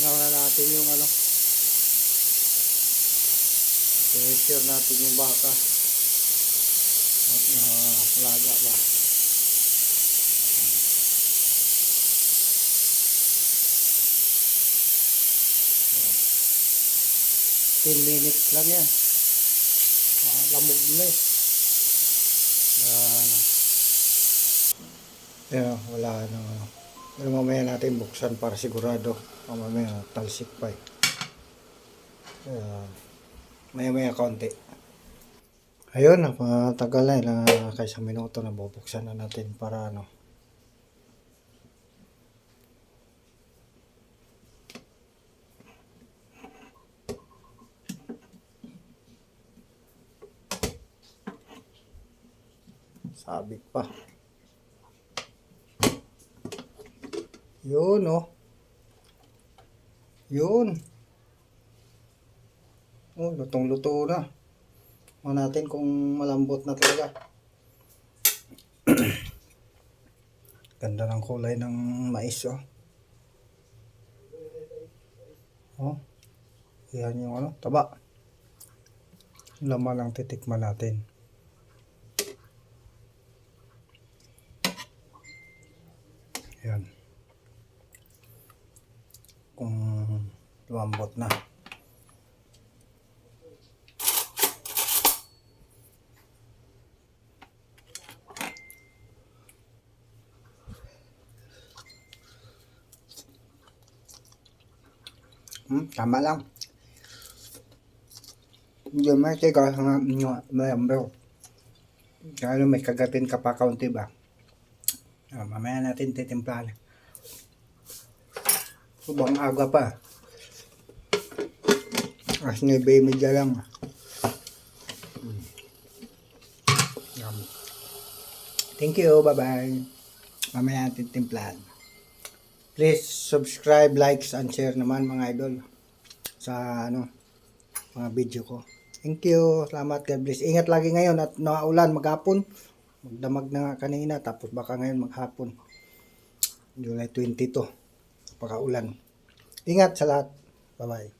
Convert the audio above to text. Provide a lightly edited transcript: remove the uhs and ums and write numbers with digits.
Tingnan na natin yung ano. I-share natin yung baka. At laga ba. 10 minutes lang yan. Lamog na eh. Wala na. Pero mamaya natin buksan para sigurado. Mamaya talsik pa eh. Maya konti. Ayun, matagal na ilang kaisang minuto na bubuksan na natin para ano. Sabit pa. Yun oh. Yun. Oh, lutong-luto na. Tingnan natin kung malambot na talaga. Ganda ng kulay ng mais oh. Oh. Yan yung ano, taba. Laman ang titikman natin. Yan. Kung lumambot na. Tama lang. Hindi may tiga may ambaw. Kaya may kagatin ka pa kaunti ba? Mamaya natin titimplahan. Subang aga pa. As 9:30 lang. Thank you. Bye-bye. Mamaya natin timplahan. Please subscribe, likes, and share naman mga idol sa ano mga video ko. Thank you. Salamat. God bless. Ingat lagi ngayon at naulan maghapon. Magdamag na nga kanina tapos baka ngayon maghapon. July 22. Pakaulan. Ingat sa lahat. Bye-bye.